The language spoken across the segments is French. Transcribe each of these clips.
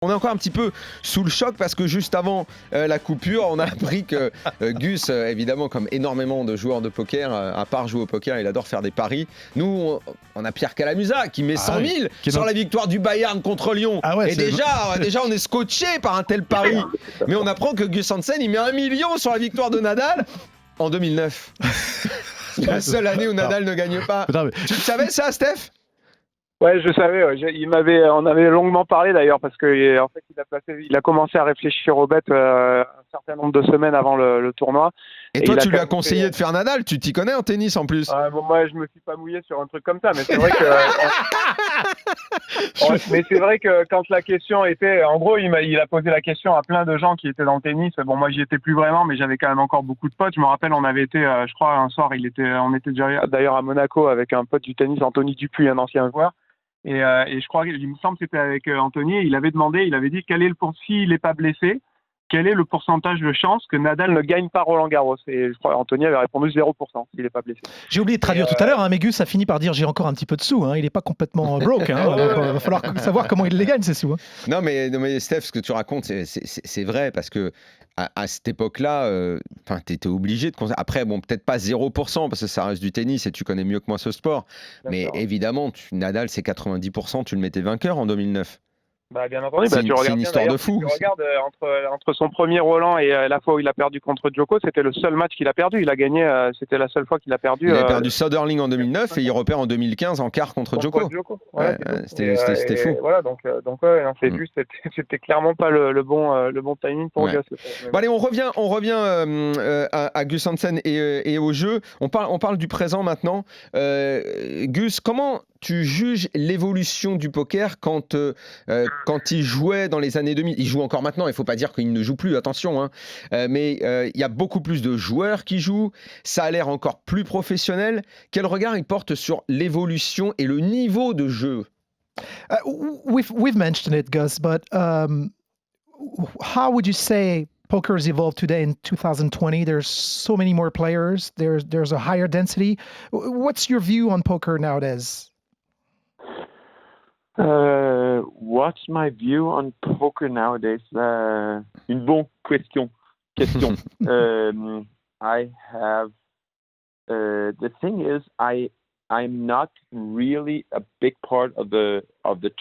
On est encore un petit peu sous le choc parce que juste avant la coupure, on a appris que Gus, évidemment, comme énormément de joueurs de poker, à part jouer au poker, il adore faire des paris. Nous, on a Pierre Calamusa qui met 100 000 sur la victoire du Bayern contre Lyon. Et déjà, on est scotché par un tel pari. Mais on apprend que Gus Hansen, il met 1 million sur la victoire de Nadal en 2009. C'est la seule année où Nadal ne gagne pas. Tu le savais ça, Steph ? Ouais, je savais. On avait longuement parlé d'ailleurs parce que en fait, il a commencé à réfléchir aux bêtes un certain nombre de semaines avant le tournoi. Et toi, tu lui as conseillé de faire Nadal. Tu t'y connais en tennis en plus. Bon, moi, je me suis pas mouillé sur un truc comme ça, mais c'est vrai que. Mais c'est vrai que quand la question était, en gros, il a posé la question à plein de gens qui étaient dans le tennis. Bon, moi, j'y étais plus vraiment, mais j'avais quand même encore beaucoup de potes. Je me rappelle, on avait été, je crois, un soir, on était déjà d'ailleurs à Monaco avec un pote du tennis, Anthony Dupuis, un ancien joueur. Et je crois, il me semble que c'était avec Anthony, il avait dit s'il n'est pas blessé, quel est le pourcentage de chance que Nadal ne gagne pas Roland Garros? Et je crois Anthony avait répondu 0% s'il n'est pas blessé. J'ai oublié de traduire tout à l'heure, mais Gus a fini par dire j'ai encore un petit peu de sous. Il n'est pas complètement broke. Il va falloir savoir comment il les gagne ces sous. Non, mais Steph, ce que tu racontes, c'est vrai parce que à cette époque-là, tu étais obligé de. Après, bon, peut-être pas 0% parce que ça reste du tennis et tu connais mieux que moi ce sport. D'accord. Mais évidemment, Nadal, c'est 90%, tu le mettais vainqueur en 2009. Bah, bien entendu, c'est une histoire de fou. Tu regardes entre son premier Roland et la fois où il a perdu contre Djoko, c'était le seul match qu'il a perdu. Il a gagné, c'était la seule fois qu'il a perdu. Il a perdu Söderling en 2009 et il repère en 2015 en quart contre Djoko. Ouais, c'était fou. Voilà, donc c'était clairement pas le bon timing pour Gus. Bon, allez, on revient à Gus Hansen et au jeu. On parle du présent maintenant. Gus, comment tu juges l'évolution du poker quand il jouait dans les années 2000? Il joue encore maintenant, il ne faut pas dire qu'il ne joue plus, attention. Mais il y a beaucoup plus de joueurs qui jouent, ça a l'air encore plus professionnel. Quel regard il porte sur l'évolution et le niveau de jeu? We've mentioned it, Gus, but how would you say poker has evolved today in 2020? There's so many more players, there's a higher density. What's your view on poker nowadays? What's my view on poker nowadays? Une bonne question. I have. The thing is, I'm not really a big part of the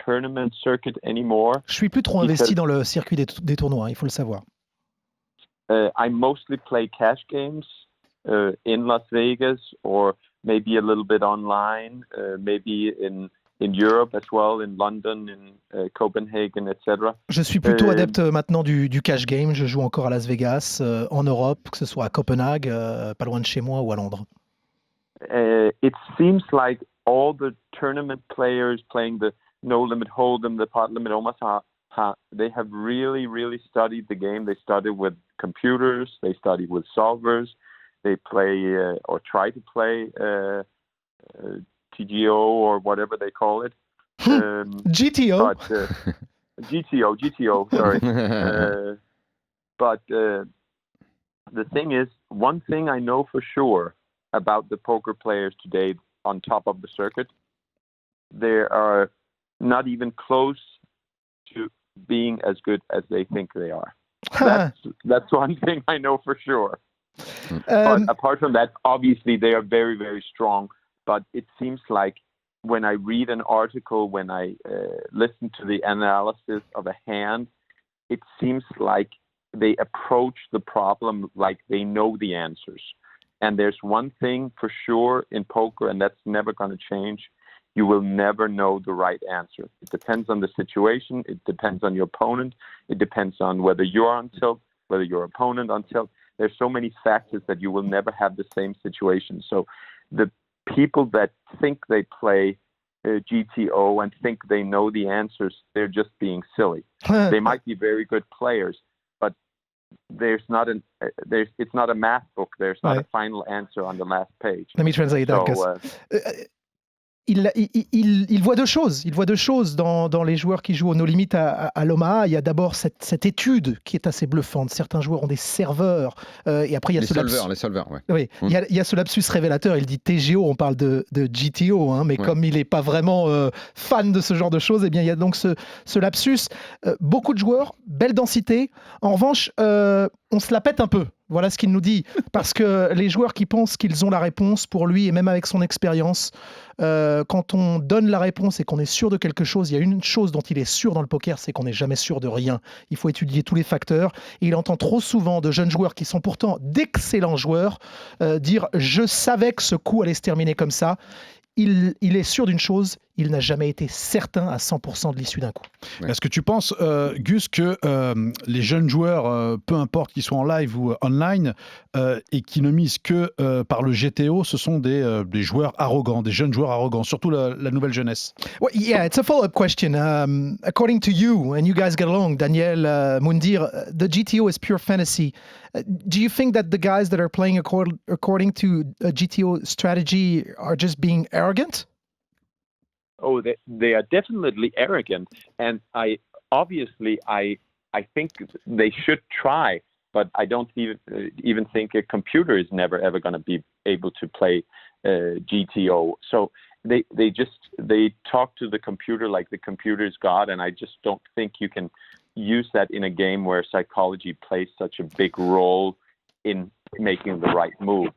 tournament circuit anymore. Je suis plus trop investi dans le circuit des tournois, il faut le savoir. I mostly play cash games in Las Vegas or maybe a little bit online, maybe in Europe as well, in London, in Copenhagen, etc. Je suis plutôt adepte maintenant du cash game. Je joue encore à Las Vegas, en Europe, que ce soit à Copenhague, pas loin de chez moi, ou à Londres. It seems like all the tournament players playing the No Limit Hold'em, the Pot Limit Omaha, they have really, really studied the game. They studied with computers. They studied with solvers. They play or try to play TGO or whatever they call it. GTO. But, GTO, sorry. But the thing is, one thing I know for sure about the poker players today on top of the circuit, they are not even close to being as good as they think they are. That's one thing I know for sure. But apart from that, obviously they are very, very strong. But it seems like when I read an article, when I listen to the analysis of a hand, it seems like they approach the problem like they know the answers. And there's one thing for sure in poker, and that's never going to change. You will never know the right answer. It depends on the situation. It depends on your opponent. It depends on whether you're on tilt, whether your opponent on tilt. There's so many factors that you will never have the same situation. So the people that think they play GTO and think they know the answers, they're just being silly. They might be very good players, but it's not a math book. There's not a final answer on the last page. Let me translate that, Gus. il voit deux choses. Il voit deux choses dans les joueurs qui jouent au No Limit à l'Omaha. Il y a d'abord cette étude qui est assez bluffante. Certains joueurs ont des serveurs. Et après, il y a les solvers, ouais. Oui, il y a ce lapsus révélateur. Il dit TGO, on parle de GTO, hein, mais comme il n'est pas vraiment fan de ce genre de choses, eh bien, il y a donc ce lapsus. Beaucoup de joueurs, belle densité. En revanche, on se la pète un peu. Voilà ce qu'il nous dit. Parce que les joueurs qui pensent qu'ils ont la réponse pour lui, et même avec son expérience, quand on donne la réponse et qu'on est sûr de quelque chose, il y a une chose dont il est sûr dans le poker, c'est qu'on n'est jamais sûr de rien. Il faut étudier tous les facteurs. Et il entend trop souvent de jeunes joueurs qui sont pourtant d'excellents joueurs dire « je savais que ce coup allait se terminer comme ça ». Il est sûr d'une chose, il n'a jamais été certain à 100% de l'issue d'un coup. Ouais. Est-ce que tu penses, Gus, que les jeunes joueurs, peu importe qu'ils soient en live ou online, et qui ne misent que par le GTO, ce sont des joueurs arrogants, des jeunes joueurs arrogants, surtout la nouvelle jeunesse? Well, yeah, it's a follow-up question. According to you, and you guys get along, Daniel, Mundir, the GTO is pure fantasy. Do you think that the guys that are playing according to a GTO strategy are just being arrogant? Oh, they are definitely arrogant, and I think they should try, but I don't even think a computer is never ever going to be able to play GTO. So they talk to the computer like the computer is God, and I just don't think you can use that in a game where psychology plays such a big role in making the right move.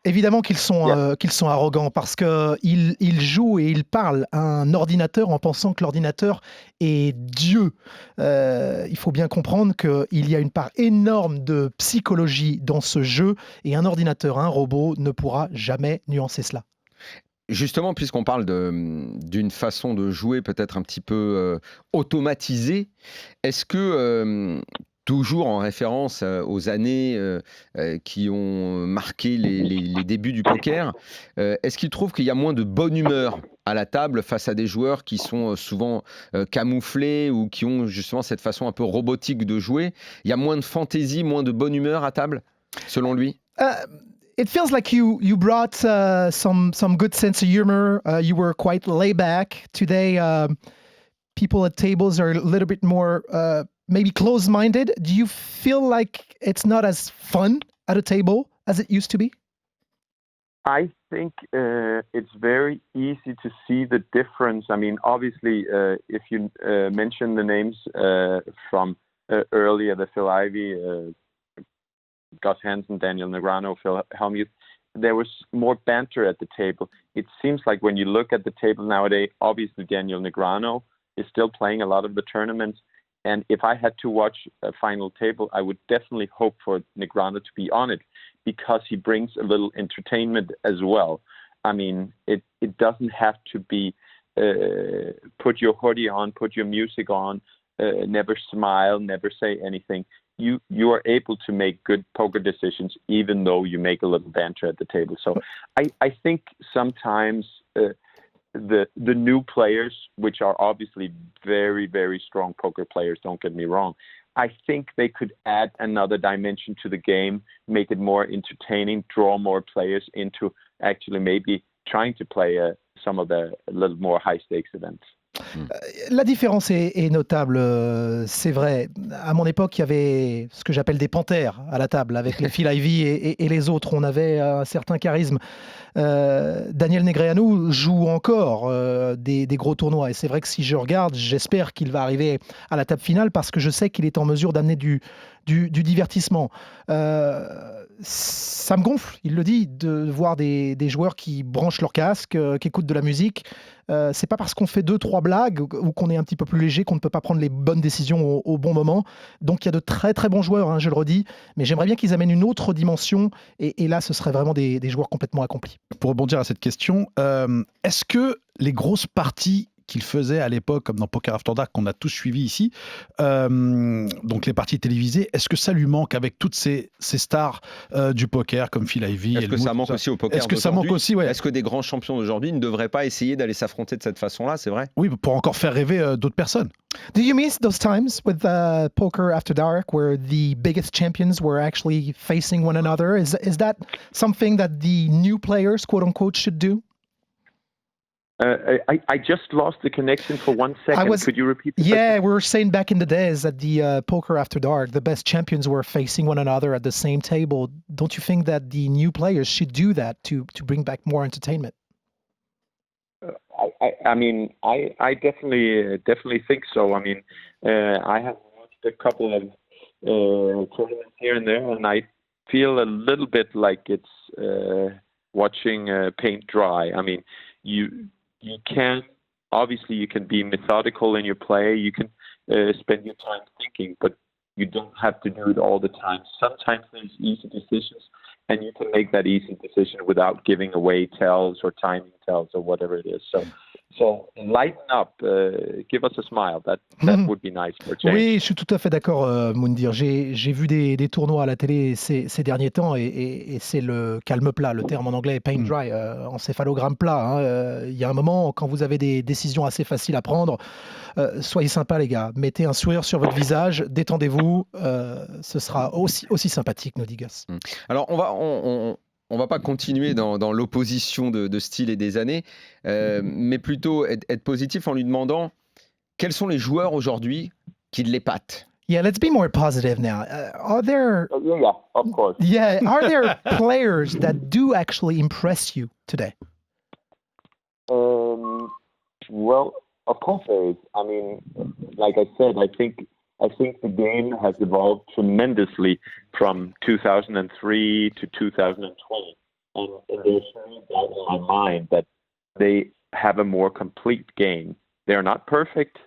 Évidemment qu'ils sont arrogants parce qu'ils jouent et ils parlent à un ordinateur en pensant que l'ordinateur est Dieu. Il faut bien comprendre qu'il y a une part énorme de psychologie dans ce jeu et un ordinateur, un robot, ne pourra jamais nuancer cela. Justement, puisqu'on parle d'une façon de jouer peut-être un petit peu automatisée, est-ce que, toujours en référence aux années qui ont marqué les débuts du poker, est-ce qu'il trouve qu'il y a moins de bonne humeur à la table face à des joueurs qui sont souvent camouflés ou qui ont justement cette façon un peu robotique de jouer? Il y a moins de fantaisie, moins de bonne humeur à table, selon lui? It feels like you brought some good sense of humor. You were quite laid back. Today, people at tables are a little bit more maybe close-minded. Do you feel like it's not as fun at a table as it used to be? I think it's very easy to see the difference. I mean, obviously, if you mention the names from earlier, the Phil Ivey, Gus Hansen, Daniel Negreanu, Phil Hellmuth, there was more banter at the table. It seems like when you look at the table nowadays, obviously Daniel Negreanu is still playing a lot of the tournaments. And if I had to watch a final table, I would definitely hope for Negreanu to be on it because he brings a little entertainment as well. I mean, it doesn't have to be put your hoodie on, put your music on, never smile, never say anything. You are able to make good poker decisions even though you make a little banter at the table. So I think sometimes the new players, which are obviously very, very strong poker players, don't get me wrong, I think they could add another dimension to the game, make it more entertaining, draw more players into actually maybe trying to play some of the a little more high-stakes events. La différence est notable, c'est vrai. À mon époque, il y avait ce que j'appelle des panthères à la table, avec les Phil Ivey et les autres. On avait un certain charisme. Daniel Negreanu joue encore des gros tournois. Et c'est vrai que si je regarde, j'espère qu'il va arriver à la table finale parce que je sais qu'il est en mesure d'amener du divertissement. Ça me gonfle, il le dit, de voir des joueurs qui branchent leur casque, qui écoutent de la musique. C'est pas parce qu'on fait 2-3 blagues ou qu'on est un petit peu plus léger qu'on ne peut pas prendre les bonnes décisions au bon moment. Donc il y a de très très bons joueurs, hein, je le redis, mais j'aimerais bien qu'ils amènent une autre dimension et là ce serait vraiment des joueurs complètement accomplis. Pour rebondir à cette question, est-ce que les grosses parties qu'il faisait à l'époque, comme dans Poker After Dark, qu'on a tous suivi ici, donc les parties télévisées, est-ce que ça lui manque avec toutes ces stars du poker comme Phil Ivey? Est-ce que ça manque aussi au poker? Est-ce que ça manque aussi, ouais. Est-ce que des grands champions d'aujourd'hui ne devraient pas essayer d'aller s'affronter de cette façon-là? C'est vrai. Oui, pour encore faire rêver d'autres personnes. Do you miss those times with Poker After Dark where the biggest champions were actually facing one another? Is that something that the new players, quote unquote, should do? I just lost the connection for 1 second. Could you repeat the Yeah, question? we were saying back in the days at the Poker After Dark, the best champions were facing one another at the same table. Don't you think that the new players should do that to bring back more entertainment? I mean, I definitely think so. I mean, I have watched a couple of tournaments here and there, and I feel a little bit like it's watching paint dry. I mean, you can obviously you can be methodical in your play. You can spend your time thinking, but you don't have to do it all the time. Sometimes there's easy decisions, and you can make that easy decision without giving away tells or timing tells or whatever it is. So lighten up, give us a smile. That would be nice for change. Oui, je suis tout à fait d'accord, Moundir. J'ai vu des tournois à la télé ces derniers temps et c'est le calme plat. Le terme en anglais est paint dry, encéphalogramme plat. Hein. Il y a un moment, quand vous avez des décisions assez faciles à prendre, soyez sympa les gars. Mettez un sourire sur votre visage, détendez-vous. Ce sera aussi sympathique, nous dit Gus. Alors, on va pas continuer dans l'opposition de style et des années, mais plutôt être positif en lui demandant quels sont les joueurs aujourd'hui qui l'épatent. Yeah, let's be more positive now. Are there? Yeah, of course. Yeah, are there players that do actually impress you today? Well, of course there is. I mean, like I said, I think the game has evolved tremendously from 2003 to 2020. And there's no doubt in my mind that they have a more complete game. They're not perfect,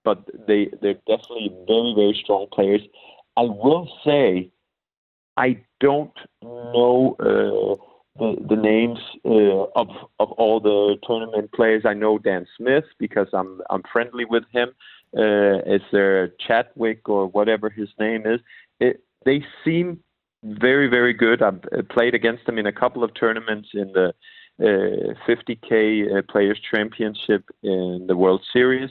but they're definitely very, very strong players. I will say I don't know the names of all the tournament players. I know Dan Smith because I'm friendly with him. Is there Chadwick or whatever his name is? They seem very, very good. I've played against them in a couple of tournaments in the 50K Players Championship in the World Series.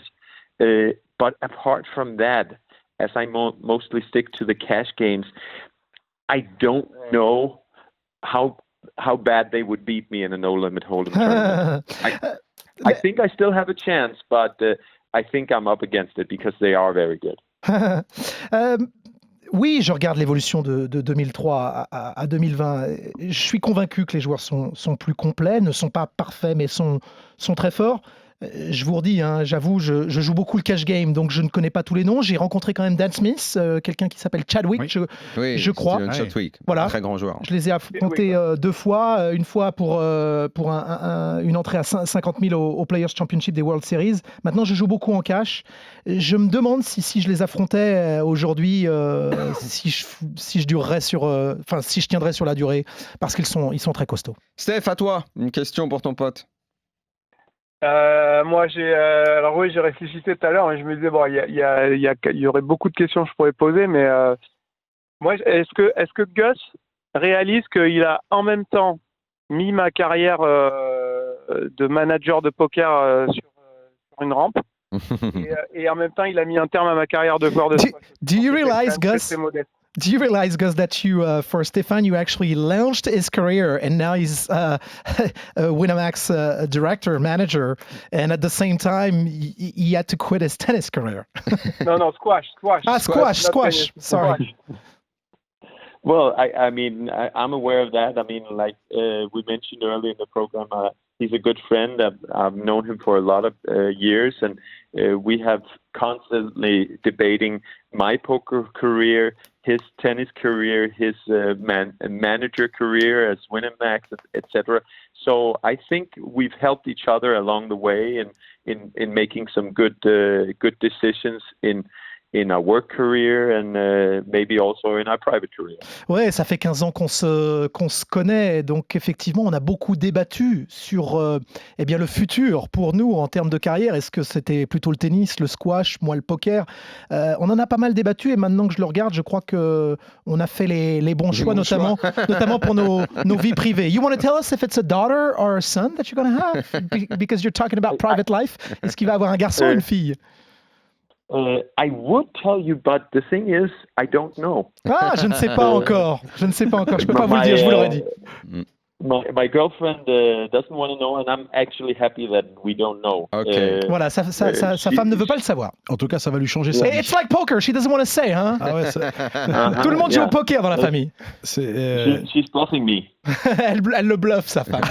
But apart from that, as I mostly stick to the cash games, I don't know how bad they would beat me in a no-limit hold'em tournament. I think I still have a chance, but I think I'm up against it because they are very good. Oui, je regarde l'évolution de 2003 à 2020. Je suis convaincu que les joueurs sont plus complets, ne sont pas parfaits, mais sont très forts. Je vous redis, hein, j'avoue, je joue beaucoup le cash game, donc je ne connais pas tous les noms. J'ai rencontré quand même Dan Smith, quelqu'un qui s'appelle Chadwick, je crois. Chadwick, voilà. Très grand joueur. Je les ai affrontés 2 fois. Une fois pour une entrée à 50 000 au Players Championship des World Series. Maintenant, je joue beaucoup en cash. Je me demande si je les affrontais aujourd'hui, si je durerais si je tiendrais sur la durée, parce qu'ils sont très costauds. Steph, à toi, une question pour ton pote. Moi, alors oui, j'ai réfléchi tout à l'heure, mais je me disais bon, il y aurait beaucoup de questions que je pourrais poser, mais moi, est-ce que Gus réalise qu'il a en même temps mis ma carrière de manager de poker sur une rampe et en même temps il a mis un terme à ma carrière de joueur de squash. Do you realize, Gus, that you, for Stéphane, you actually launched his career and now he's a Winamax director, manager, and at the same time, he had to quit his tennis career. No, squash. Squash. Sorry. Well, I mean, I'm aware of that. I mean, like we mentioned earlier in the program, he's a good friend. I've known him for a lot of years, and we have constantly debating my poker career, his tennis career, his manager career as Winamax, etc. So I think we've helped each other along the way in making some good decisions in our work career and maybe also in our private career. Ouais, ça fait 15 ans qu'on se connaît, donc effectivement, on a beaucoup débattu sur le futur pour nous en termes de carrière. Est-ce que c'était plutôt le tennis, le squash, moi le poker? On en a pas mal débattu et maintenant que je le regarde, je crois qu'on a fait les bons choix, notamment pour nos vies privées. You want to tell us if it's a daughter or a son that you're going to have? Because you're talking about private life. Est-ce qu'il va avoir un garçon ou une fille? I would tell you, but the thing is, I don't know. Ah, je ne sais pas encore. Je ne peux pas vous le dire, je vous l'aurais dit. My girlfriend doesn't want to know, and I'm actually happy that we don't know. Okay. Voilà, sa femme ne veut pas le savoir. En tout cas, ça va lui changer sa vie. It's like poker, she doesn't want to say, hein. Ah ouais, Tout le monde joue au poker dans la famille. c'est, She's bluffing me. Elle le bluffe, sa femme.